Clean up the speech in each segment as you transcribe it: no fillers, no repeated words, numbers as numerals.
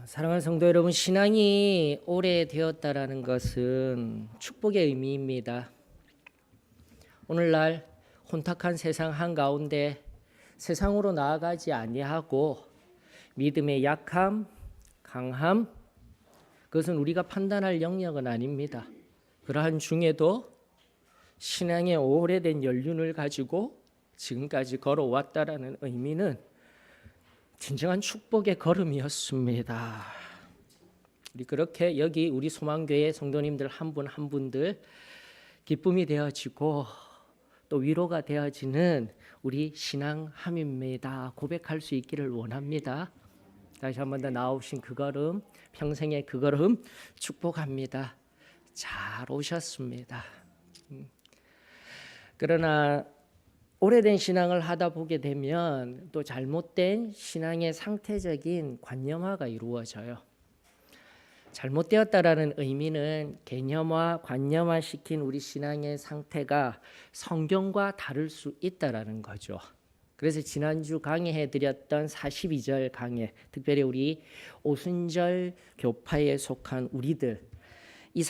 사랑하는 성도 여러분, 신앙이 오래되었다라는 것은 축복의 의미입니다. 오늘날 혼탁한 세상 한가운데 세상으로 나아가지 아니하고 믿음의 약함, 강함, 그것은 우리가 판단할 영역은 아닙니다. 그러한 중에도 신앙의 오래된 연륜을 가지고 지금까지 걸어왔다라는 의미는 진정한 축복의 걸음이었습니다. 우리 그렇게 여기 우리 소망교회 성도님들 한 분 한 분들 기쁨이 되어지고 또 위로가 되어지는 우리 신앙함입니다. 고백할 수 있기를 원합니다. 다시 한 번 더 나오신 그 걸음, 평생의 그 걸음 축복합니다. 잘 오셨습니다. 그러나 오래된 신앙을 하다 보게 되면 또 잘못된 신앙의 상태적인 관념화가 이루어져요. 잘못되었다라는 의미는 개념화, 관념화시킨 우리 신앙의 상태가 성경과 다를 수 있다라는 거죠. 그래서 지난주 강의해드렸던 42절 강의, 특별히 우리 오순절 교파에 속한 우리들, 이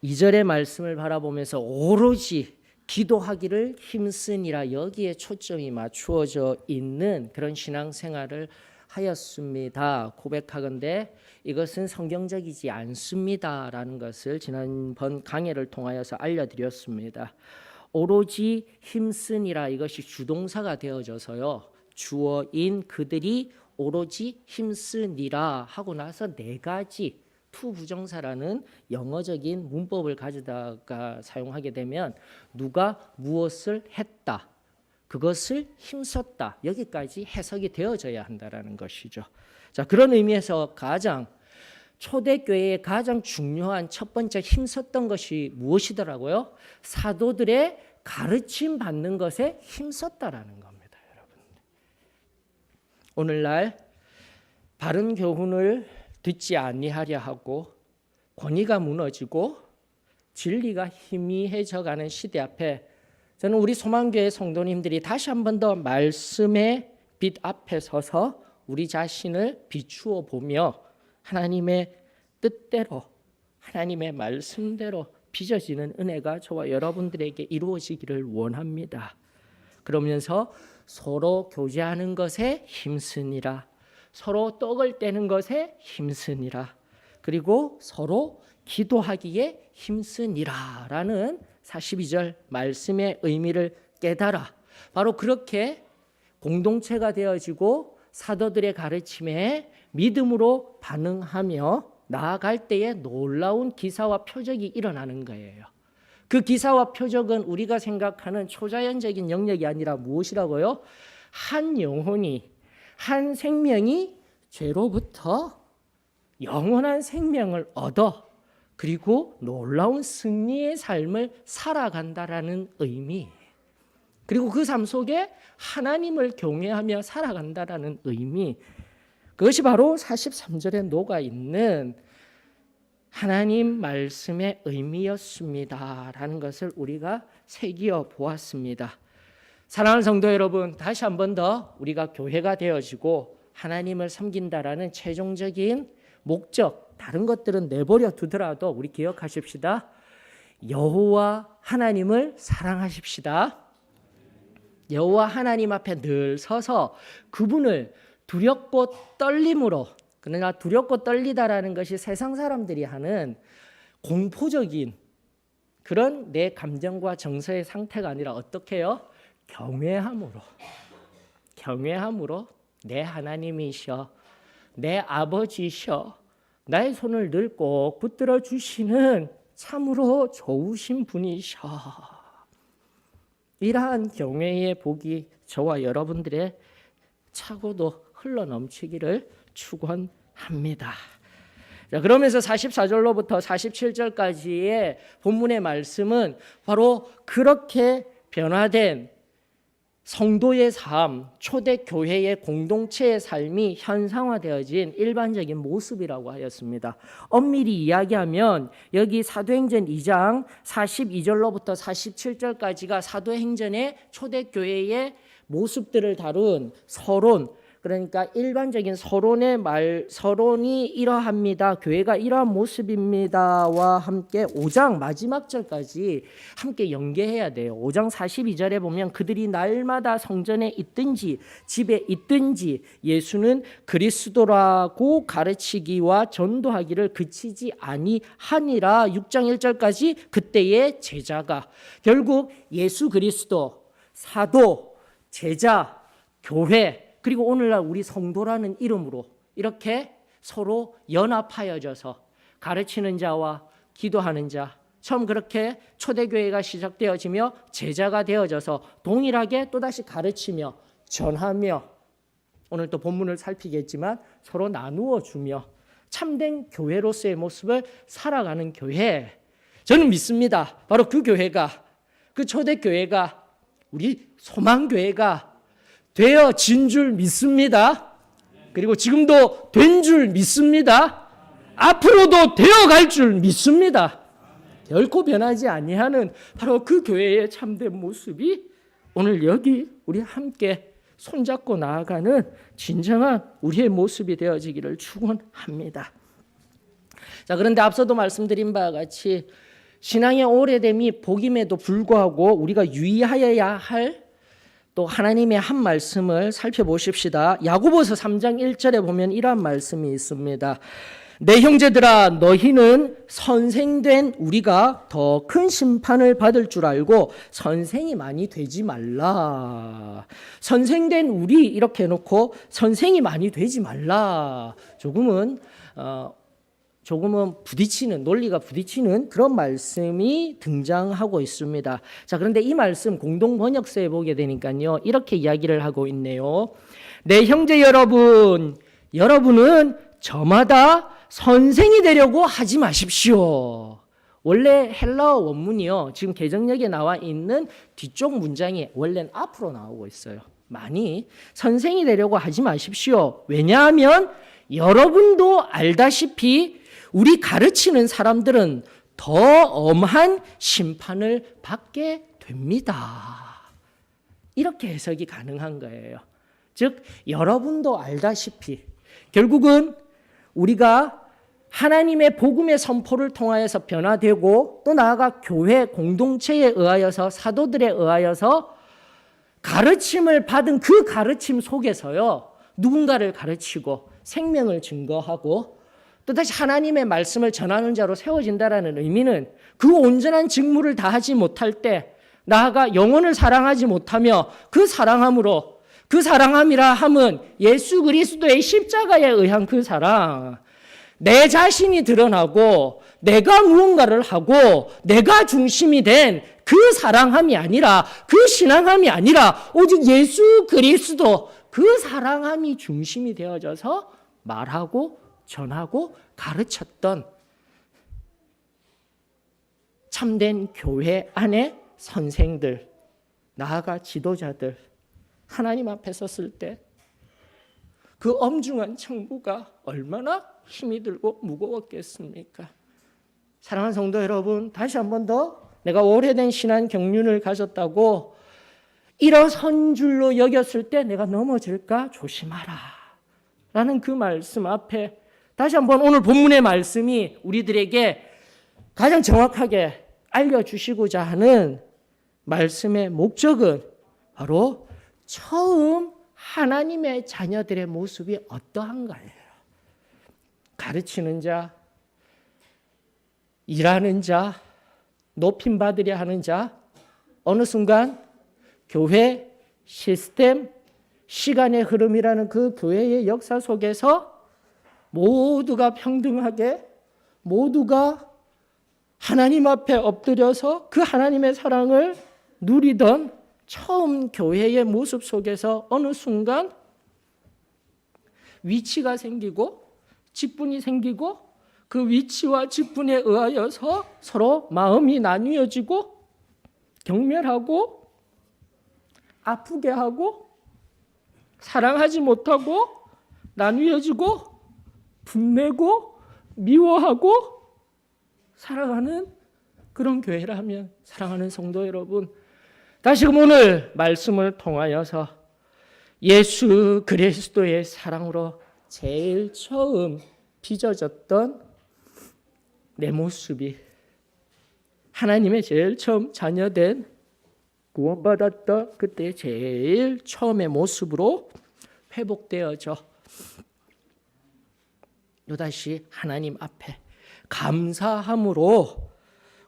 42절의 말씀을 바라보면서 오로지 기도하기를 힘쓰니라, 여기에 초점이 맞추어져 있는 그런 신앙생활을 하였습니다. 고백하건대 이것은 성경적이지 않습니다라는 것을 지난번 강해를 통하여서 알려드렸습니다. 오로지 힘쓰니라, 이것이 주동사가 되어져서요, 주어인 그들이 오로지 힘쓰니라 하고 나서 네 가지 투 부정사라는 영어적인 문법을 가져다가 사용하게 되면 누가 무엇을 했다, 그것을 힘썼다, 여기까지 해석이 되어져야 한다라는 것이죠. 자, 그런 의미에서 가장 초대교회의 가장 중요한 첫 번째 힘썼던 것이 무엇이더라고요? 사도들의 가르침 받는 것에 힘썼다라는 겁니다, 여러분. 오늘날 바른 교훈을 듣지 아니하려 하고 권위가 무너지고 진리가 희미해져가는 시대 앞에 저는 우리 소망교회 성도님들이 다시 한 번 더 말씀의 빛 앞에 서서 우리 자신을 비추어 보며 하나님의 뜻대로, 하나님의 말씀대로 빚어지는 은혜가 저와 여러분들에게 이루어지기를 원합니다. 그러면서 서로 교제하는 것에 힘쓰니라, 서로 떡을 떼는 것에 힘쓰니라, 그리고 서로 기도하기에 힘쓰니라 라는 42절 말씀의 의미를 깨달아 바로 그렇게 공동체가 되어지고 사도들의 가르침에 믿음으로 반응하며 나아갈 때에 놀라운 기사와 표적이 일어나는 거예요. 그 기사와 표적은 우리가 생각하는 초자연적인 영역이 아니라 무엇이라고요? 한 영혼이, 한 생명이 죄로부터 영원한 생명을 얻어 그리고 놀라운 승리의 삶을 살아간다라는 의미, 그리고 그 삶 속에 하나님을 경외하며 살아간다라는 의미, 그것이 바로 43절에 녹아있는 하나님 말씀의 의미였습니다라는 것을 우리가 새기어 보았습니다. 사랑하는 성도 여러분, 다시 한 번 더 우리가 교회가 되어지고 하나님을 섬긴다라는 최종적인 목적, 다른 것들은 내버려 두더라도 우리 기억하십시다. 여호와 하나님을 사랑하십시다. 여호와 하나님 앞에 늘 서서 그분을 두렵고 떨림으로, 그러나 두렵고 떨리다라는 것이 세상 사람들이 하는 공포적인 그런 내 감정과 정서의 상태가 아니라 어떻게 해요? 경외함으로 내 하나님이셔, 내 아버지셔, 나의 손을 늘 꼭 붙들어 주시는 참으로 좋으신 분이셔. 이러한 경외의 복이 저와 여러분들의 차고도 흘러넘치기를 축원합니다. 자, 그러면서 44절로부터 47절까지의 본문의 말씀은 바로 그렇게 변화된 성도의 삶, 초대교회의 공동체의 삶이 현상화되어진 일반적인 모습이라고 하였습니다. 엄밀히 이야기하면 여기 사도행전 2장 42절로부터 47절까지가 사도행전의 초대교회의 모습들을 다룬 서론, 그러니까 일반적인 서론이 이러합니다. 교회가 이러한 모습입니다와 함께 5장 마지막 절까지 함께 연계해야 돼요. 5장 42절에 보면 그들이 날마다 성전에 있든지 집에 있든지 예수는 그리스도라고 가르치기와 전도하기를 그치지 아니하니라. 6장 1절까지 그때의 제자가 결국 예수 그리스도, 사도, 제자, 교회 그리고 오늘날 우리 성도라는 이름으로 이렇게 서로 연합하여져서 가르치는 자와 기도하는 자, 처음 그렇게 초대교회가 시작되어지며 제자가 되어져서 동일하게 또다시 가르치며 전하며 오늘 또 본문을 살피겠지만 서로 나누어 주며 참된 교회로서의 모습을 살아가는 교회, 저는 믿습니다. 바로 그 교회가, 그 초대교회가 우리 소망교회가 되어진 줄 믿습니다. 그리고 지금도 된 줄 믿습니다. 앞으로도 되어갈 줄 믿습니다. 결코 변하지 아니하는 바로 그 교회의 참된 모습이 오늘 여기 우리 함께 손잡고 나아가는 진정한 우리의 모습이 되어지기를 축원합니다. 자, 그런데 앞서도 말씀드린 바와 같이 신앙의 오래됨이 복임에도 불구하고 우리가 유의하여야 할 또 하나님의 한 말씀을 살펴보십시다. 야고보서 3장 1절에 보면 이러한 말씀이 있습니다. 내 형제들아 너희는 선생된 우리가 더 큰 심판을 받을 줄 알고 선생이 많이 되지 말라. 선생된 우리 이렇게 해놓고 선생이 많이 되지 말라. 조금은 부딪히는, 논리가 부딪히는 그런 말씀이 등장하고 있습니다. 자, 그런데 이 말씀 공동 번역서에 보게 되니까요, 이렇게 이야기를 하고 있네요. 내 형제 여러분, 여러분은 저마다 선생이 되려고 하지 마십시오. 원래 헬라어 원문이요, 지금 개정역에 나와 있는 뒤쪽 문장이 원래는 앞으로 나오고 있어요. 많이 선생이 되려고 하지 마십시오. 왜냐하면 여러분도 알다시피 우리 가르치는 사람들은 더 엄한 심판을 받게 됩니다. 이렇게 해석이 가능한 거예요. 즉 여러분도 알다시피 결국은 우리가 하나님의 복음의 선포를 통하여서 변화되고 또 나아가 교회 공동체에 의하여서 사도들에 의하여서 가르침을 받은 그 가르침 속에서요, 누군가를 가르치고 생명을 증거하고 또다시 하나님의 말씀을 전하는 자로 세워진다라는 의미는 그 온전한 직무를 다하지 못할 때 나아가 영혼을 사랑하지 못하며 그 사랑함으로, 그 사랑함이라 함은 예수 그리스도의 십자가에 의한 그 사랑, 내 자신이 드러나고 내가 무언가를 하고 내가 중심이 된 그 사랑함이 아니라, 그 신앙함이 아니라 오직 예수 그리스도 그 사랑함이 중심이 되어져서 말하고 전하고 가르쳤던 참된 교회 안에 선생들, 나아가 지도자들, 하나님 앞에 섰을 때 그 엄중한 청부가 얼마나 힘이 들고 무거웠겠습니까? 사랑하는 성도 여러분, 다시 한 번 더 내가 오래된 신앙 경륜을 가졌다고 일어선 줄로 여겼을 때 내가 넘어질까 조심하라 라는 그 말씀 앞에 다시 한번 오늘 본문의 말씀이 우리들에게 가장 정확하게 알려주시고자 하는 말씀의 목적은 바로 처음 하나님의 자녀들의 모습이 어떠한가예요. 가르치는 자, 일하는 자, 높임받으려 하는 자, 어느 순간 교회 시스템, 시간의 흐름이라는 그 교회의 역사 속에서 모두가 평등하게, 모두가 하나님 앞에 엎드려서 그 하나님의 사랑을 누리던 처음 교회의 모습 속에서 어느 순간 위치가 생기고 직분이 생기고 그 위치와 직분에 의하여서 서로 마음이 나뉘어지고 경멸하고 아프게 하고 사랑하지 못하고 나뉘어지고 분내고 미워하고 살아가는 그런 교회라면, 사랑하는 성도 여러분, 다시금 오늘 말씀을 통하여서 예수 그리스도의 사랑으로 제일 처음 빚어졌던 내 모습이 하나님의 제일 처음 자녀된 구원받았던 그때 제일 처음의 모습으로 회복되어져 또다시 하나님 앞에 감사함으로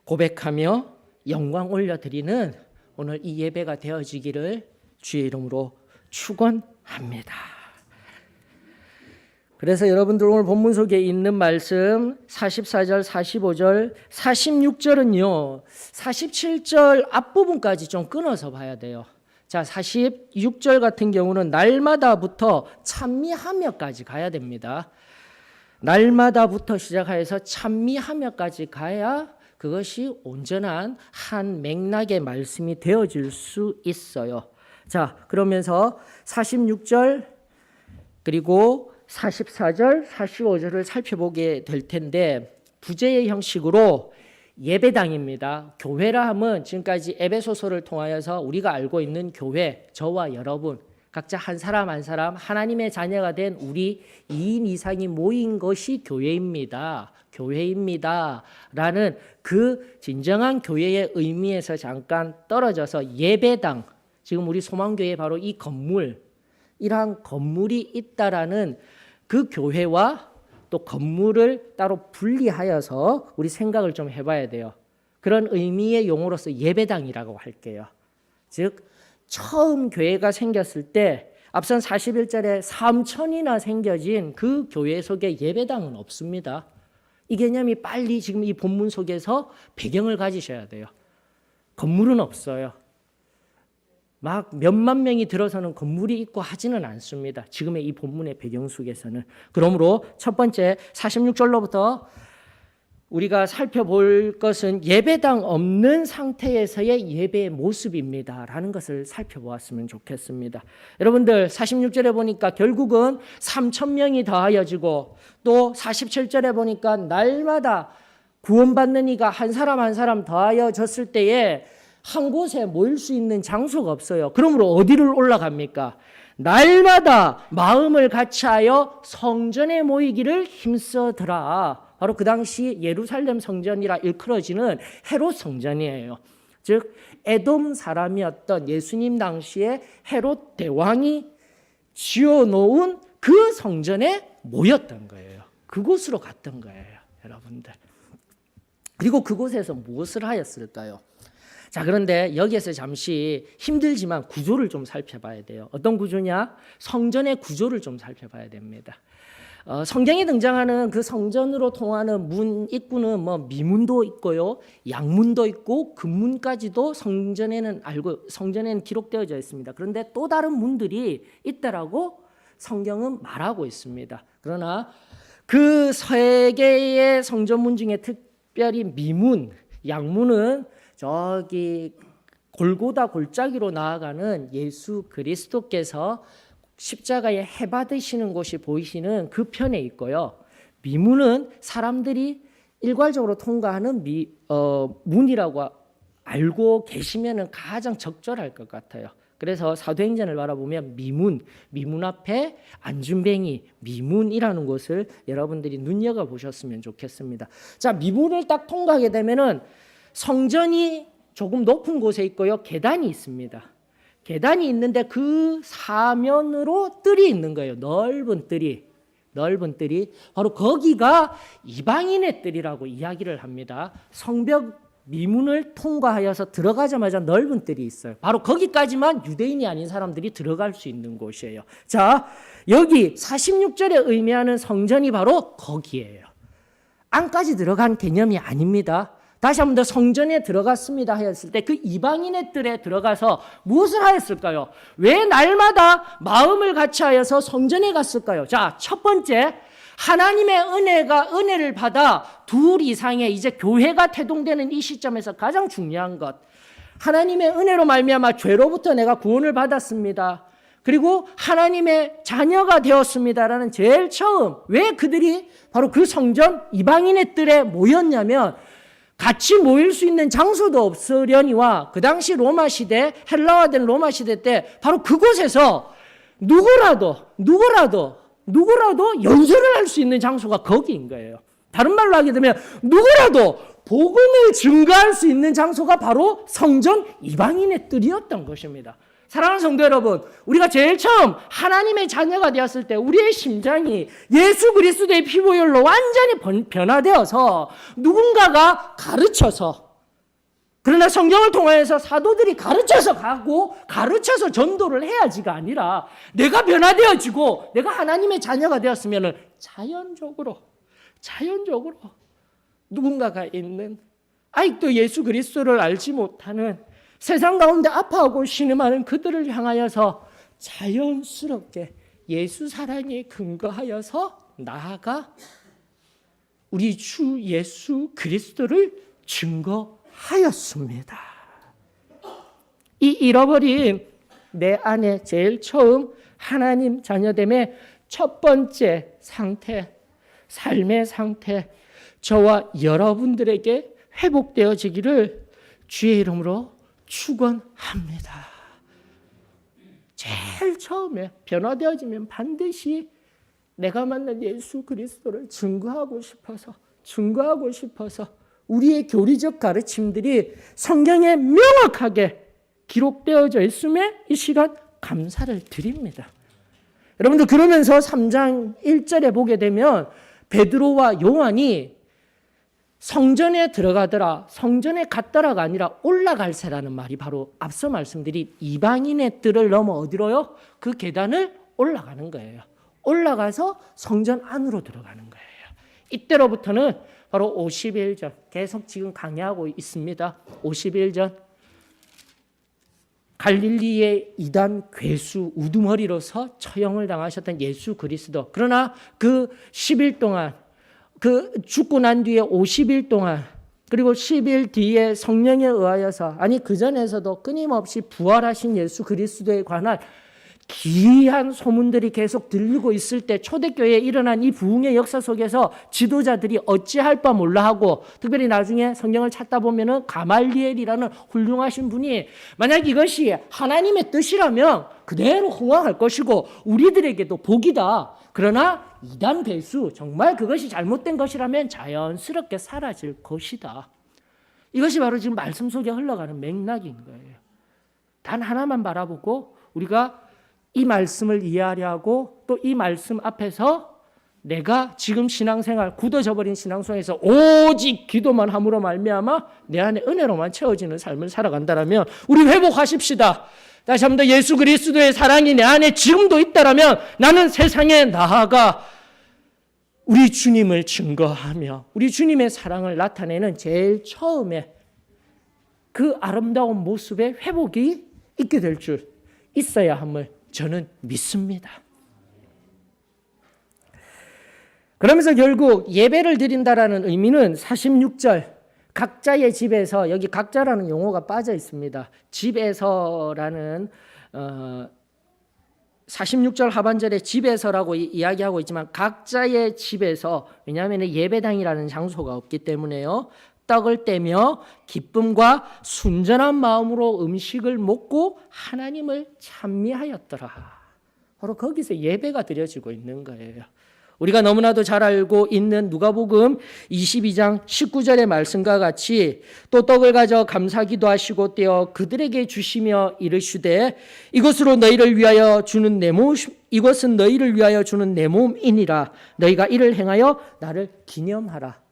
고백하며 영광 올려드리는 오늘 이 예배가 되어지기를 주의 이름으로 축원합니다. 그래서 여러분들 오늘 본문 속에 있는 말씀 44절, 45절, 46절은요. 47절 앞부분까지 좀 끊어서 봐야 돼요. 자, 46절 같은 경우는 날마다부터 찬미하며까지 가야 됩니다. 날마다부터 시작해서 찬미하며까지 가야 그것이 온전한 한 맥락의 말씀이 되어질 수 있어요. 자, 그러면서 46절 그리고 44절, 45절을 살펴보게 될 텐데 부제의 형식으로 예배당입니다. 교회라 하면 지금까지 에베소서를 통하여서 우리가 알고 있는 교회, 저와 여러분 각자 한 사람 한 사람 하나님의 자녀가 된 우리 2인 이상이 모인 것이 교회입니다. 교회입니다. 라는 그 진정한 교회의 의미에서 잠깐 떨어져서 예배당, 지금 우리 소망교회 바로 이 건물, 이러한 건물이 있다라는 그 교회와 또 건물을 따로 분리하여서 우리 생각을 좀 해봐야 돼요. 그런 의미의 용어로서 예배당이라고 할게요. 즉 처음 교회가 생겼을 때 앞선 41절에 3천이나 생겨진 그 교회 속에 예배당은 없습니다. 이 개념이 빨리 지금 이 본문 속에서 배경을 가지셔야 돼요. 건물은 없어요. 막 몇만 명이 들어서는 건물이 있고 하지는 않습니다. 지금의 이 본문의 배경 속에서는. 그러므로 첫 번째 46절로부터 우리가 살펴볼 것은 예배당 없는 상태에서의 예배의 모습입니다. 라는 것을 살펴보았으면 좋겠습니다. 여러분들 46절에 보니까 결국은 3,000명이 더하여지고 또 47절에 보니까 날마다 구원받는 이가 한 사람 한 사람 더하여졌을 때에 한 곳에 모일 수 있는 장소가 없어요. 그러므로 어디를 올라갑니까? 날마다 마음을 같이하여 성전에 모이기를 힘써더라. 바로 그 당시 예루살렘 성전이라 일컬어지는 헤롯 성전이에요. 즉 에돔 사람이었던 예수님 당시에 헤롯 대왕이 지어놓은 그 성전에 모였던 거예요. 그곳으로 갔던 거예요, 여러분들. 그리고 그곳에서 무엇을 하였을까요? 자, 그런데 여기에서 잠시 힘들지만 구조를 좀 살펴봐야 돼요. 어떤 구조냐? 성전의 구조를 좀 살펴봐야 됩니다. 성경에 등장하는 그 성전으로 통하는 문 입구는 뭐 미문도 있고요, 양문도 있고 금문까지도 성전에는 기록되어져 있습니다. 그런데 또 다른 문들이 있다라고 성경은 말하고 있습니다. 그러나 그 세 개의 성전문 중에 특별히 미문, 양문은 저기 골고다 골짜기로 나아가는 예수 그리스도께서 십자가에 해받으시는 곳이 보이시는 그 편에 있고요. 미문은 사람들이 일괄적으로 통과하는 문이라고 알고 계시면 가장 적절할 것 같아요. 그래서 사도행전을 바라보면 미문 앞에 안준뱅이 미문이라는 곳을 여러분들이 눈여겨보셨으면 좋겠습니다. 자, 미문을 딱 통과하게 되면은 성전이 조금 높은 곳에 있고요, 계단이 있습니다. 계단이 있는데 그 사면으로 뜰이 있는 거예요. 넓은 뜰이. 바로 거기가 이방인의 뜰이라고 이야기를 합니다. 성벽 미문을 통과하여서 들어가자마자 넓은 뜰이 있어요. 바로 거기까지만 유대인이 아닌 사람들이 들어갈 수 있는 곳이에요. 자, 여기 46절에 의미하는 성전이 바로 거기예요. 안까지 들어간 개념이 아닙니다. 다시 한번 더 성전에 들어갔습니다 하였을 때 그 이방인의 뜰에 들어가서 무엇을 하였을까요? 왜 날마다 마음을 같이하여서 성전에 갔을까요? 자, 첫 번째, 하나님의 은혜를 받아 둘 이상의 이제 교회가 태동되는 이 시점에서 가장 중요한 것, 하나님의 은혜로 말미암아 죄로부터 내가 구원을 받았습니다. 그리고 하나님의 자녀가 되었습니다라는 제일 처음, 왜 그들이 바로 그 성전 이방인의 뜰에 모였냐면 같이 모일 수 있는 장소도 없으려니와 그 당시 로마 시대, 헬라화된 로마 시대 때 바로 그곳에서 누구라도 연설을 할 수 있는 장소가 거기인 거예요. 다른 말로 하게 되면 누구라도 복음을 증거할 수 있는 장소가 바로 성전 이방인의 뜰이었던 것입니다. 사랑하는 성도 여러분, 우리가 제일 처음 하나님의 자녀가 되었을 때 우리의 심장이 예수 그리스도의 피보혈로 완전히 변화되어서 누군가가 가르쳐서, 그러나 성경을 통해서 사도들이 가르쳐서 가고 가르쳐서 전도를 해야지가 아니라 내가 변화되어지고 내가 하나님의 자녀가 되었으면 자연적으로 누군가가 있는, 아직도 예수 그리스도를 알지 못하는, 세상 가운데 아파하고 신음하는 그들을 향하여서 자연스럽게 예수 사랑에 근거하여서 나아가 우리 주 예수 그리스도를 증거하였습니다. 이 잃어버린 내 안에 제일 처음 하나님 자녀됨의 첫 번째 상태, 삶의 상태, 저와 여러분들에게 회복되어지기를 주의 이름으로 축원합니다. 제일 처음에 변화되어지면 반드시 내가 만난 예수 그리스도를 증거하고 싶어서 우리의 교리적 가르침들이 성경에 명확하게 기록되어져 있음에 이 시간 감사를 드립니다. 여러분들 그러면서 3장 1절에 보게 되면 베드로와 요한이 성전에 들어가더라, 성전에 갔더라가 아니라 올라갈새라는 말이 바로 앞서 말씀드린 이방인의 뜰을 넘어 어디로요? 그 계단을 올라가는 거예요. 올라가서 성전 안으로 들어가는 거예요. 이때로부터는 바로 50일 전, 계속 지금 강의하고 있습니다. 50일 전 갈릴리의 이단 괴수 우두머리로서 처형을 당하셨던 예수 그리스도, 그러나 그 10일 동안, 그 죽고 난 뒤에 50일 동안, 그리고 10일 뒤에 성령에 의하여서, 아니 그 전에서도 끊임없이 부활하신 예수 그리스도에 관한 기이한 소문들이 계속 들리고 있을 때 초대교회에 일어난 이 부흥의 역사 속에서 지도자들이 어찌할 바 몰라 하고, 특별히 나중에 성경을 찾다 보면은 가말리엘이라는 훌륭하신 분이 만약 이것이 하나님의 뜻이라면 그대로 흥황할 것이고 우리들에게도 복이다. 그러나 이단 괴수, 정말 그것이 잘못된 것이라면 자연스럽게 사라질 것이다. 이것이 바로 지금 말씀 속에 흘러가는 맥락인 거예요. 단 하나만 바라보고 우리가 이 말씀을 이해하려 하고 또 이 말씀 앞에서 내가 지금 신앙생활, 굳어져 버린 신앙생활에서 오직 기도만 함으로 말미암아 내 안에 은혜로만 채워지는 삶을 살아간다라면 우리 회복하십시다. 다시 한 번 더 예수 그리스도의 사랑이 내 안에 지금도 있다라면 나는 세상에 나아가 우리 주님을 증거하며 우리 주님의 사랑을 나타내는 제일 처음에 그 아름다운 모습의 회복이 있게 될 줄 있어야 함을 저는 믿습니다. 그러면서 결국 예배를 드린다라는 의미는 46절 각자의 집에서, 여기 각자라는 용어가 빠져 있습니다. 집에서라는 46절 하반절에 집에서라고 이야기하고 있지만 각자의 집에서, 왜냐하면 예배당이라는 장소가 없기 때문에요. 떡을 떼며 기쁨과 순전한 마음으로 음식을 먹고 하나님을 찬미하였더라. 바로 거기서 예배가 드려지고 있는 거예요. 우리가 너무나도 잘 알고 있는 누가복음 22장 19절의 말씀과 같이 또 떡을 가져 감사기도 하시고 떼어 그들에게 주시며 이르시되 이것은 너희를 위하여 주는 내 몸이니라. 너희가 이를 행하여 나를 기념하라.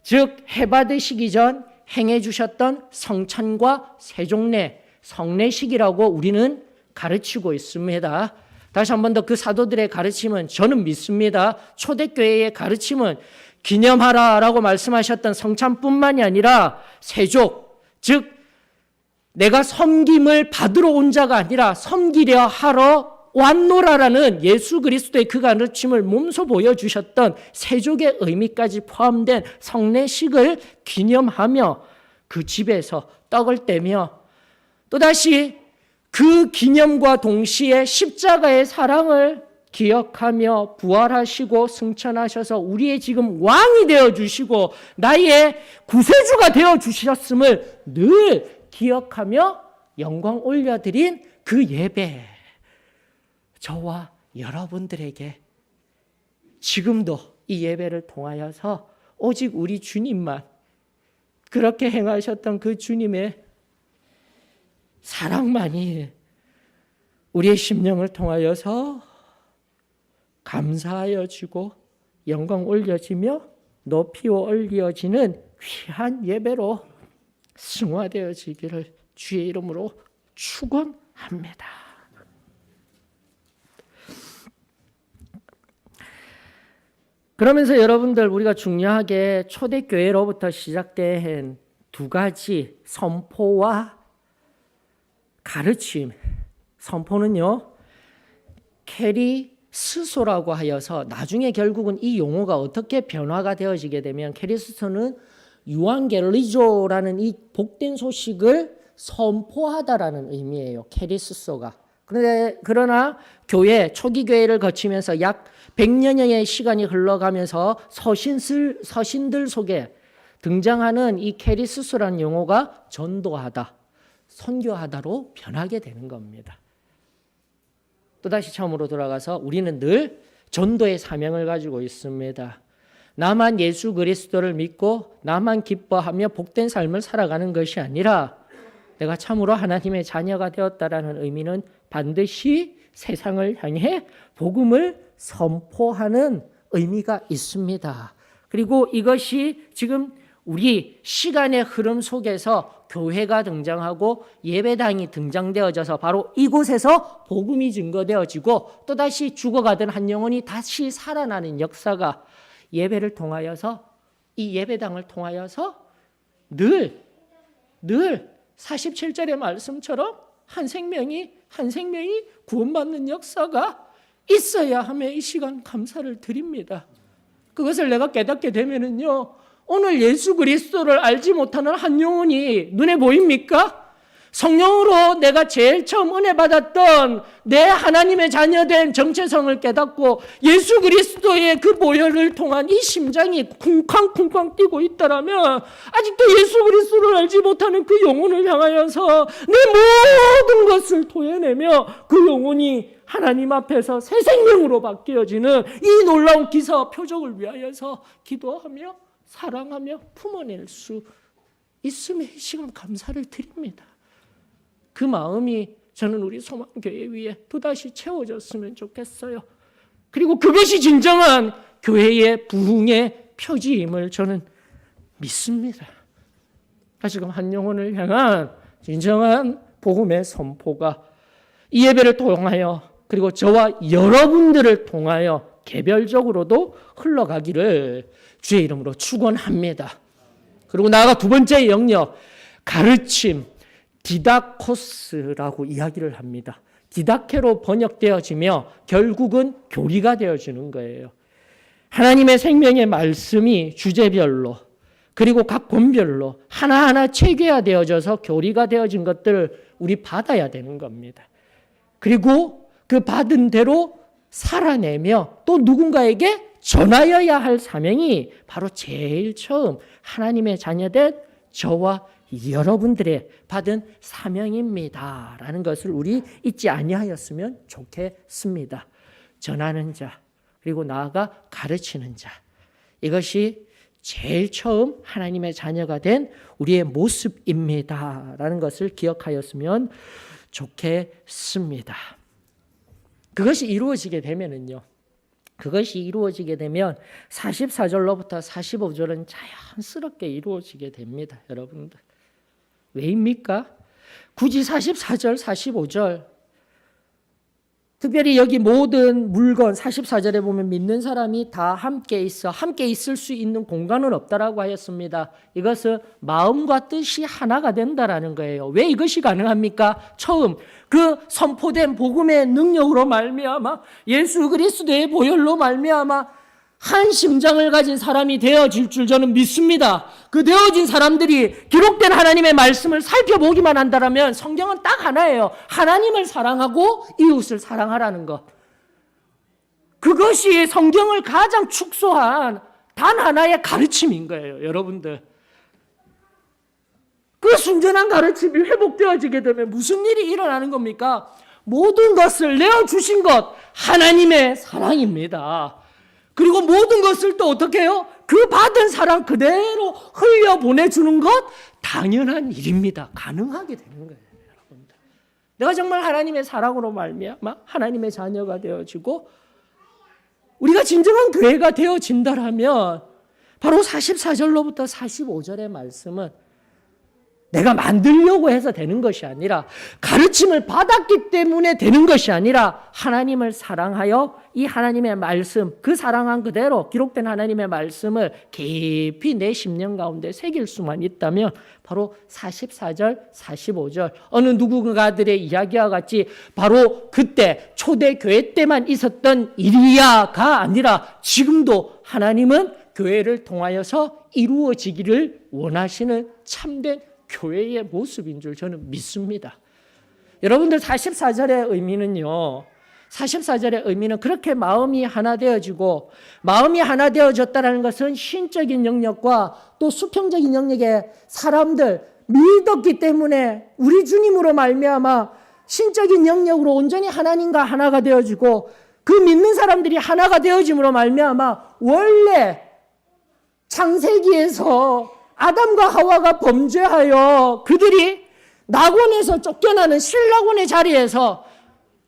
즉 해받으시기 전 행해 주셨던 성찬과 세종례, 성례식이라고 우리는 가르치고 있습니다. 다시 한 번 더 그 사도들의 가르침은 저는 믿습니다. 초대교회의 가르침은 기념하라라고 말씀하셨던 성찬뿐만이 아니라 세족, 즉 내가 섬김을 받으러 온 자가 아니라 섬기려 하러 왔노라라는 예수 그리스도의 그 가르침을 몸소 보여주셨던 세족의 의미까지 포함된 성례식을 기념하며 그 집에서 떡을 떼며 또다시 그 기념과 동시에 십자가의 사랑을 기억하며 부활하시고 승천하셔서 우리의 지금 왕이 되어주시고 나의 구세주가 되어주셨음을 늘 기억하며 영광 올려드린 그 예배. 저와 여러분들에게 지금도 이 예배를 통하여서 오직 우리 주님만, 그렇게 행하셨던 그 주님의 사랑만이 우리의 심령을 통하여서 감사하여지고 영광 올려지며 높이어 올려지는 귀한 예배로 승화되어지기를 주의 이름으로 축원합니다. 그러면서 여러분들, 우리가 중요하게 초대교회로부터 시작된 두 가지 선포와 가르침. 선포는요, 캐리스소라고 하여서 나중에 결국은 이 용어가 어떻게 변화가 되어지게 되면 캐리스소는 유앙겔리조라는 이 복된 소식을 선포하다라는 의미예요. 캐리스소가. 그러나 교회, 초기 교회를 거치면서 약 100년여의 시간이 흘러가면서 서신들 속에 등장하는 이 캐리스소라는 용어가 전도하다, 선교하다로 변하게 되는 겁니다. 또다시 처음으로 돌아가서 우리는 늘 전도의 사명을 가지고 있습니다. 나만 예수 그리스도를 믿고 나만 기뻐하며 복된 삶을 살아가는 것이 아니라 내가 참으로 하나님의 자녀가 되었다라는 의미는 반드시 세상을 향해 복음을 선포하는 의미가 있습니다. 그리고 이것이 지금 우리 시간의 흐름 속에서 교회가 등장하고 예배당이 등장되어져서 바로 이곳에서 복음이 증거되어지고 또다시 죽어가던 한 영혼이 다시 살아나는 역사가 예배를 통하여서, 이 예배당을 통하여서 늘 47절의 말씀처럼 한 생명이 구원받는 역사가 있어야 하며 이 시간 감사를 드립니다. 그것을 내가 깨닫게 되면은요, 오늘 예수 그리스도를 알지 못하는 한 영혼이 눈에 보입니까? 성령으로 내가 제일 처음 은혜 받았던 내 하나님의 자녀된 정체성을 깨닫고 예수 그리스도의 그 보혈을 통한 이 심장이 쿵쾅쿵쾅 뛰고 있다라면 아직도 예수 그리스도를 알지 못하는 그 영혼을 향하여서 내 모든 것을 토해내며 그 영혼이 하나님 앞에서 새 생명으로 바뀌어지는 이 놀라운 기사와 표적을 위하여서 기도하며 사랑하며 품어낼 수 있음에 이 시간 감사를 드립니다. 그 마음이 저는 우리 소망교회 위에 또다시 채워졌으면 좋겠어요. 그리고 그것이 진정한 교회의 부흥의 표지임을 저는 믿습니다. 다시금 한 영혼을 향한 진정한 복음의 선포가 이 예배를 통하여 그리고 저와 여러분들을 통하여 개별적으로도 흘러가기를 주의 이름으로 축원합니다. 그리고 나아가 두 번째 영역, 가르침, 디다코스라고 이야기를 합니다. 디다케로 번역되어지며 결국은 교리가 되어지는 거예요. 하나님의 생명의 말씀이 주제별로 그리고 각 권별로 하나하나 체계화되어져서 교리가 되어진 것들을 우리 받아야 되는 겁니다. 그리고 그 받은 대로 살아내며 또 누군가에게 전하여야 할 사명이 바로 제일 처음 하나님의 자녀된 저와 여러분들의 받은 사명입니다. 라는 것을 우리 잊지 아니하였으면 좋겠습니다. 전하는 자, 그리고 나아가 가르치는 자. 이것이 제일 처음 하나님의 자녀가 된 우리의 모습입니다. 라는 것을 기억하였으면 좋겠습니다. 그것이 이루어지게 되면은요. 그것이 이루어지게 되면 44절로부터 45절은 자연스럽게 이루어지게 됩니다. 여러분들. 왜입니까? 굳이 44절, 45절 특별히 여기 모든 물건 44절에 보면 믿는 사람이 다 함께 있어 함께 있을 수 있는 공간은 없다라고 하였습니다. 이것은 마음과 뜻이 하나가 된다라는 거예요. 왜 이것이 가능합니까? 처음 그 선포된 복음의 능력으로 말미암아 예수 그리스도의 보혈로 말미암아 한 심장을 가진 사람이 되어질 줄 저는 믿습니다. 그 되어진 사람들이 기록된 하나님의 말씀을 살펴보기만 한다면 성경은 딱 하나예요. 하나님을 사랑하고 이웃을 사랑하라는 것. 그것이 성경을 가장 축소한 단 하나의 가르침인 거예요. 여러분들. 그 순전한 가르침이 회복되어지게 되면 무슨 일이 일어나는 겁니까? 모든 것을 내어주신 것 하나님의 사랑입니다. 그리고 모든 것을 또 어떻게 해요? 그 받은 사랑 그대로 흘려보내주는 것 당연한 일입니다. 가능하게 되는 거예요. 여러분들. 내가 정말 하나님의 사랑으로 말미암아 하나님의 자녀가 되어지고 우리가 진정한 교회가 되어진다라면 바로 44절로부터 45절의 말씀은 내가 만들려고 해서 되는 것이 아니라 가르침을 받았기 때문에 되는 것이 아니라 하나님을 사랑하여 이 하나님의 말씀, 그 사랑한 그대로 기록된 하나님의 말씀을 깊이 내 심령 가운데 새길 수만 있다면 바로 44절, 45절 어느 누군가들의 이야기와 같이 바로 그때 초대교회 때만 있었던 일이야가 아니라 지금도 하나님은 교회를 통하여서 이루어지기를 원하시는 참된 교회의 모습인 줄 저는 믿습니다. 여러분들 44절의 의미는요. 44절의 의미는 그렇게 마음이 하나 되어지고 마음이 하나 되어졌다는 것은 신적인 영역과 또 수평적인 영역의 사람들 믿었기 때문에 우리 주님으로 말미암아 신적인 영역으로 온전히 하나님과 하나가 되어지고 그 믿는 사람들이 하나가 되어짐으로 말미암아 원래 창세기에서 아담과 하와가 범죄하여 그들이 낙원에서 쫓겨나는 실낙원의 자리에서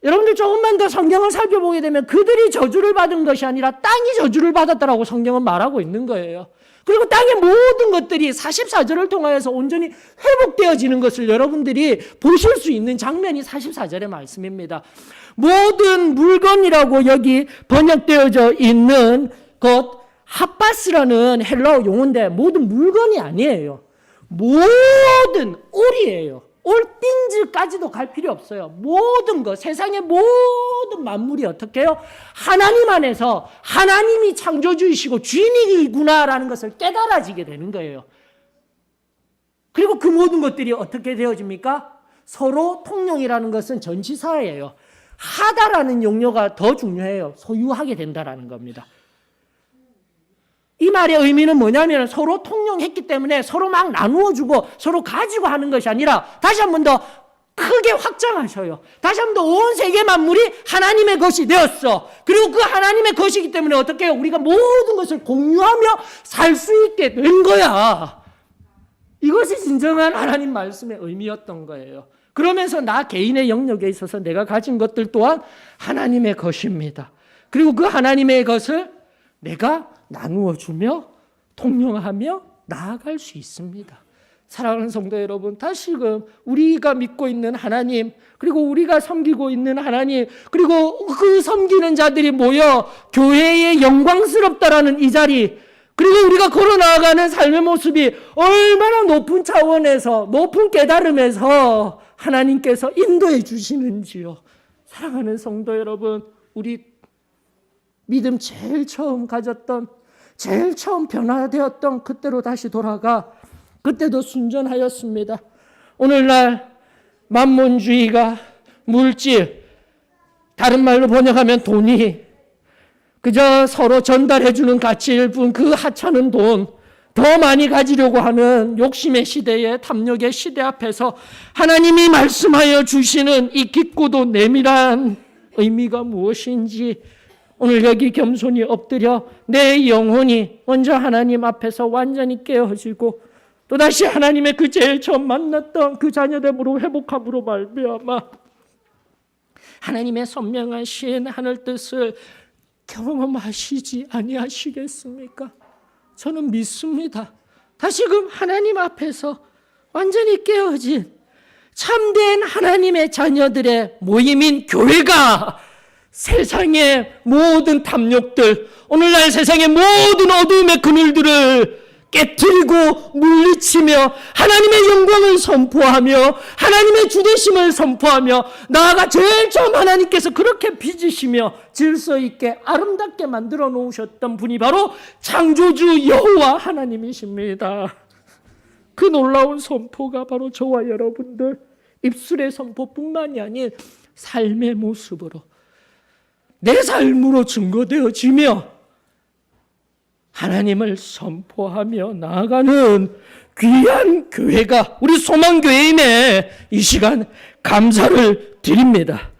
여러분들 조금만 더 성경을 살펴보게 되면 그들이 저주를 받은 것이 아니라 땅이 저주를 받았다라고 성경은 말하고 있는 거예요. 그리고 땅의 모든 것들이 44절을 통하여서 온전히 회복되어지는 것을 여러분들이 보실 수 있는 장면이 44절의 말씀입니다. 모든 물건이라고 여기 번역되어져 있는 것 핫바스라는 헬라어 용어인데 모든 물건이 아니에요. 모든 올이에요. 올띵즈까지도 갈 필요 없어요. 모든 것, 세상의 모든 만물이 어떻게 해요? 하나님 안에서 하나님이 창조주이시고 주인이구나라는 것을 깨달아지게 되는 거예요. 그리고 그 모든 것들이 어떻게 되어집니까? 서로 통용이라는 것은 전치사예요. 하다라는 용어가 더 중요해요. 소유하게 된다라는 겁니다. 이 말의 의미는 뭐냐면 서로 통용했기 때문에 서로 막 나누어주고 서로 가지고 하는 것이 아니라 다시 한 번 더 크게 확장하셔요. 다시 한 번 더 온 세계 만물이 하나님의 것이 되었어. 그리고 그 하나님의 것이기 때문에 어떻게 해요? 우리가 모든 것을 공유하며 살 수 있게 된 거야. 이것이 진정한 하나님 말씀의 의미였던 거예요. 그러면서 나 개인의 영역에 있어서 내가 가진 것들 또한 하나님의 것입니다. 그리고 그 하나님의 것을 내가 나누어 주며 통용하며 나아갈 수 있습니다. 사랑하는 성도 여러분, 다시금 우리가 믿고 있는 하나님, 그리고 우리가 섬기고 있는 하나님, 그리고 그 섬기는 자들이 모여 교회의 영광스럽다라는 이 자리, 그리고 우리가 걸어나가는 삶의 모습이 얼마나 높은 차원에서 높은 깨달음에서 하나님께서 인도해 주시는지요. 사랑하는 성도 여러분, 우리 믿음 제일 처음 가졌던, 제일 처음 변화되었던 그때로 다시 돌아가 그때도 순전하였습니다. 오늘날 만몬주의가 물질, 다른 말로 번역하면 돈이 그저 서로 전달해주는 가치일 뿐 그 하찮은 돈, 더 많이 가지려고 하는 욕심의 시대에 탐욕의 시대 앞에서 하나님이 말씀하여 주시는 이 깊고도 내밀한 의미가 무엇인지 오늘 여기 겸손히 엎드려 내 영혼이 먼저 하나님 앞에서 완전히 깨어지고 또다시 하나님의 그 제일 처음 만났던 그 자녀됨으로 회복함으로 말미암아 하나님의 선명하신 하늘 뜻을 경험하시지 아니하시겠습니까? 저는 믿습니다. 다시금 하나님 앞에서 완전히 깨어진 참된 하나님의 자녀들의 모임인 교회가 세상의 모든 탐욕들, 오늘날 세상의 모든 어두움의 그늘들을 깨트리고 물리치며 하나님의 영광을 선포하며 하나님의 주되심을 선포하며 나아가 제일 처음 하나님께서 그렇게 빚으시며 질서 있게 아름답게 만들어 놓으셨던 분이 바로 창조주 여호와 하나님이십니다. 그 놀라운 선포가 바로 저와 여러분들 입술의 선포뿐만이 아닌 삶의 모습으로 내 삶으로 증거되어지며 하나님을 선포하며 나아가는 귀한 교회가 우리 소망교회임에 이 시간 감사를 드립니다.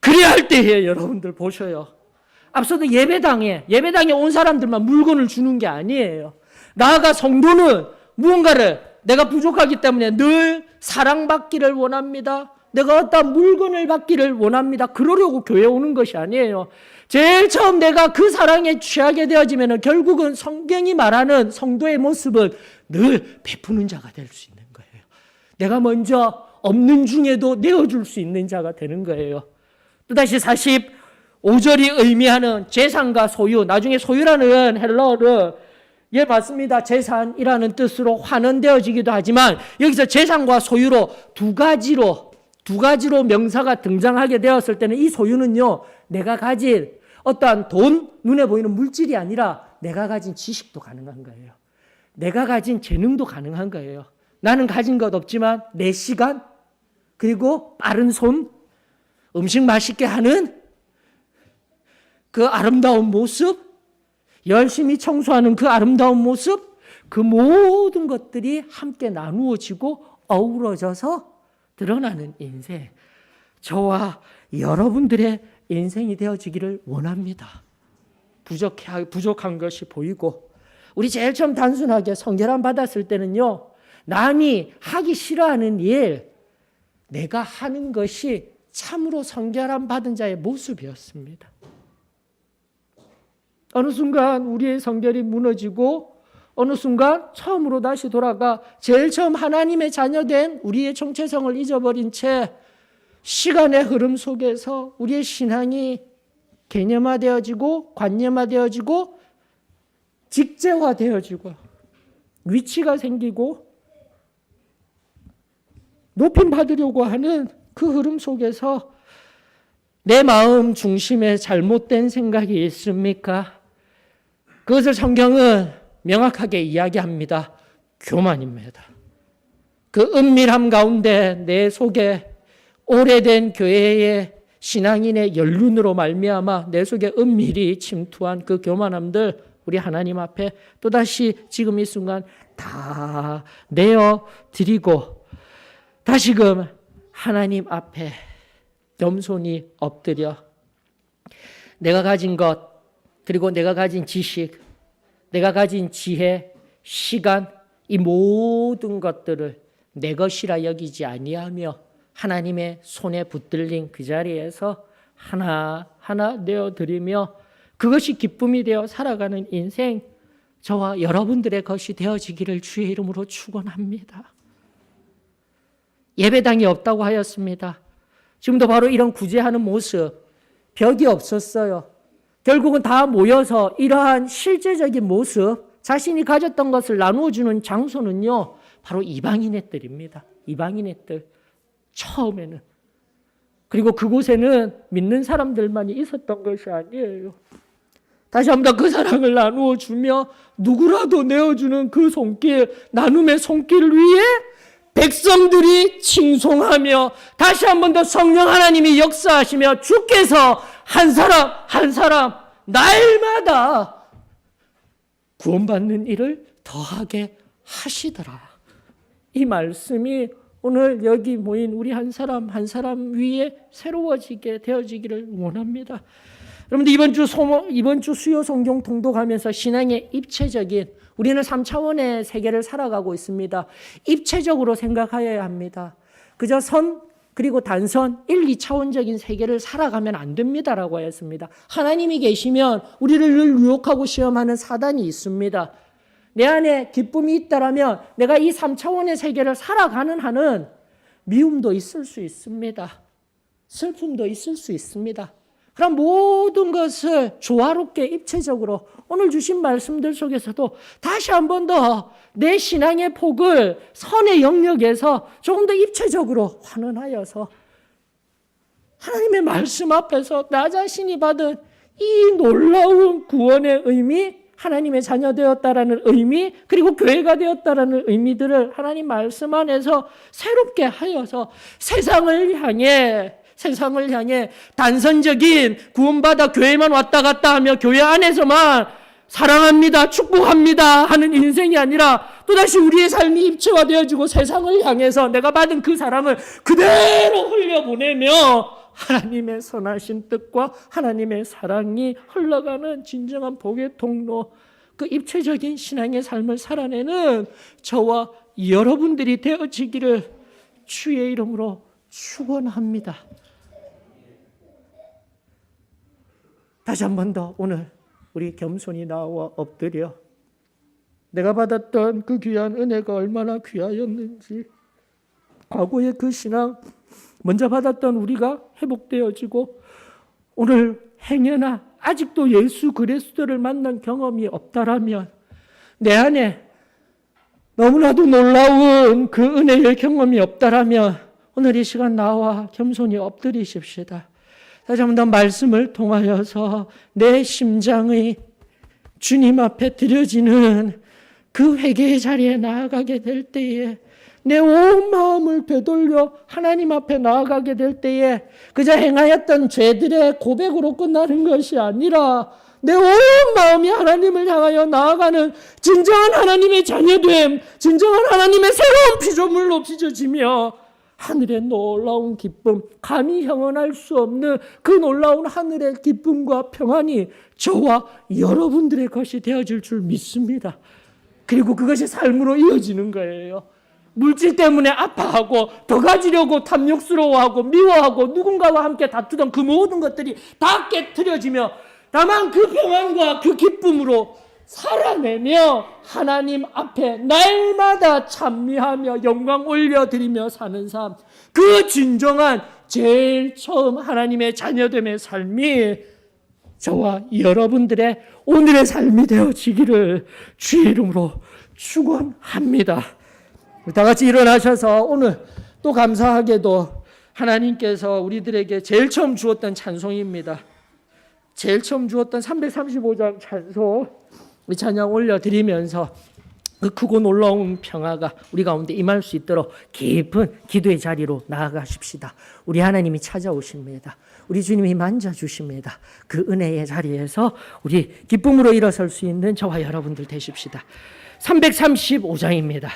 그래야 할 때에 여러분들 보셔요. 앞서도 예배당에 온 사람들만 물건을 주는 게 아니에요. 나아가 성도는 무언가를 내가 부족하기 때문에 늘 사랑받기를 원합니다. 내가 어떤 물건을 받기를 원합니다. 그러려고 교회 오는 것이 아니에요. 제일 처음 내가 그 사랑에 취하게 되어지면 결국은 성경이 말하는 성도의 모습은 늘 베푸는 자가 될 수 있는 거예요. 내가 먼저 없는 중에도 내어줄 수 있는 자가 되는 거예요. 또다시 45절이 의미하는 재산과 소유, 나중에 소유라는 헬라어를 예, 맞습니다. 재산이라는 뜻으로 환원되어지기도 하지만 여기서 재산과 소유로 두 가지로 명사가 등장하게 되었을 때는 이 소유는요, 내가 가진 어떠한 돈, 눈에 보이는 물질이 아니라 내가 가진 지식도 가능한 거예요. 내가 가진 재능도 가능한 거예요. 나는 가진 것 없지만 내 시간, 그리고 빠른 손, 음식 맛있게 하는 그 아름다운 모습, 열심히 청소하는 그 아름다운 모습, 그 모든 것들이 함께 나누어지고 어우러져서 드러나는 인생, 저와 여러분들의 인생이 되어지기를 원합니다. 부족한 것이 보이고, 우리 제일 처음 단순하게 성결함 받았을 때는요, 남이 하기 싫어하는 일, 내가 하는 것이 참으로 성결함 받은 자의 모습이었습니다. 어느 순간 우리의 성결이 무너지고 어느 순간 처음으로 다시 돌아가 제일 처음 하나님의 자녀된 우리의 정체성을 잊어버린 채 시간의 흐름 속에서 우리의 신앙이 개념화되어지고 관념화되어지고 직제화되어지고 위치가 생기고 높임 받으려고 하는 그 흐름 속에서 내 마음 중심에 잘못된 생각이 있습니까? 그것을 성경은 명확하게 이야기합니다. 교만입니다. 그 은밀함 가운데 내 속에 오래된 교회의 신앙인의 연륜으로 말미암아 내 속에 은밀히 침투한 그 교만함들, 우리 하나님 앞에 또다시 지금 이 순간 다 내어드리고 다시금 하나님 앞에 겸손히 엎드려 내가 가진 것, 그리고 내가 가진 지식, 내가 가진 지혜, 시간, 이 모든 것들을 내 것이라 여기지 아니하며 하나님의 손에 붙들린 그 자리에서 하나하나 내어드리며 그것이 기쁨이 되어 살아가는 인생, 저와 여러분들의 것이 되어지기를 주의 이름으로 축원합니다. 예배당이 없다고 하였습니다. 지금도 바로 이런 구제하는 모습, 벽이 없었어요. 결국은 다 모여서 이러한 실제적인 모습, 자신이 가졌던 것을 나누어주는 장소는요, 바로 이방인의 뜰입니다. 이방인의 뜰, 처음에는. 그리고 그곳에는 믿는 사람들만이 있었던 것이 아니에요. 다시 한번 그 사랑을 나누어 주며 누구라도 내어주는 그 손길, 나눔의 손길을 위해 백성들이 칭송하며 다시 한번 더 성령 하나님이 역사하시며 주께서 한 사람 한 사람 날마다 구원받는 일을 더하게 하시더라. 이 말씀이 오늘 여기 모인 우리 한 사람 한 사람 위에 새로워지게 되어지기를 원합니다. 여러분들 이번 주 수요 성경 통독하면서 신앙의 입체적인, 우리는 3차원의 세계를 살아가고 있습니다. 입체적으로 생각하여야 합니다. 그저 선 그리고 단선 1, 2차원적인 세계를 살아가면 안 됩니다라고 하였습니다. 하나님이 계시면 우리를 늘 유혹하고 시험하는 사단이 있습니다. 내 안에 기쁨이 있다라면 내가 이 3차원의 세계를 살아가는 한은 미움도 있을 수 있습니다. 슬픔도 있을 수 있습니다. 그럼 모든 것을 조화롭게 입체적으로 오늘 주신 말씀들 속에서도 다시 한 번 더 내 신앙의 폭을 선의 영역에서 조금 더 입체적으로 환원하여서 하나님의 말씀 앞에서 나 자신이 받은 이 놀라운 구원의 의미, 하나님의 자녀 되었다라는 의미, 그리고 교회가 되었다라는 의미들을 하나님 말씀 안에서 새롭게 하여서 세상을 향해 단선적인 구원받아 교회만 왔다 갔다 하며 교회 안에서만 사랑합니다, 축복합니다 하는 인생이 아니라 또다시 우리의 삶이 입체화되어지고 세상을 향해서 내가 받은 그 사랑을 그대로 흘려보내며 하나님의 선하신 뜻과 하나님의 사랑이 흘러가는 진정한 복의 통로, 그 입체적인 신앙의 삶을 살아내는 저와 여러분들이 되어지기를 주의 이름으로 축원합니다. 다시 한 번 더 오늘 우리 겸손히 나와 엎드려 내가 받았던 그 귀한 은혜가 얼마나 귀하였는지, 과거의 그 신앙 먼저 받았던 우리가 회복되어지고 오늘 행여나 아직도 예수 그리스도를 만난 경험이 없다라면, 내 안에 너무나도 놀라운 그 은혜의 경험이 없다라면 오늘 이 시간 나와 겸손히 엎드리십시다. 다시 한 번 더 말씀을 통하여서 내 심장의 주님 앞에 드려지는 그 회개의 자리에 나아가게 될 때에, 내 온 마음을 되돌려 하나님 앞에 나아가게 될 때에 그저 행하였던 죄들의 고백으로 끝나는 것이 아니라 내 온 마음이 하나님을 향하여 나아가는 진정한 하나님의 자녀됨, 진정한 하나님의 새로운 피조물로 빚어지며 하늘의 놀라운 기쁨, 감히 형언할 수 없는 그 놀라운 하늘의 기쁨과 평안이 저와 여러분들의 것이 되어질 줄 믿습니다. 그리고 그것이 삶으로 이어지는 거예요. 물질 때문에 아파하고 더 가지려고 탐욕스러워하고 미워하고 누군가와 함께 다투던 그 모든 것들이 다 깨트려지며 다만 그 평안과 그 기쁨으로 살아내며 하나님 앞에 날마다 찬미하며 영광 올려드리며 사는 삶, 그 진정한 제일 처음 하나님의 자녀됨의 삶이 저와 여러분들의 오늘의 삶이 되어지기를 주의 이름으로 축원합니다. 다 같이 일어나셔서 오늘 또 감사하게도 하나님께서 우리들에게 제일 처음 주었던 찬송입니다. 제일 처음 주었던 335장 찬송 우리 찬양 올려드리면서 그 크고 놀라운 평화가 우리 가운데 임할 수 있도록 깊은 기도의 자리로 나아가십시다. 우리 하나님이 찾아오십니다. 우리 주님이 만져주십니다. 그 은혜의 자리에서 우리 기쁨으로 일어설 수 있는 저와 여러분들 되십시다. 335장입니다.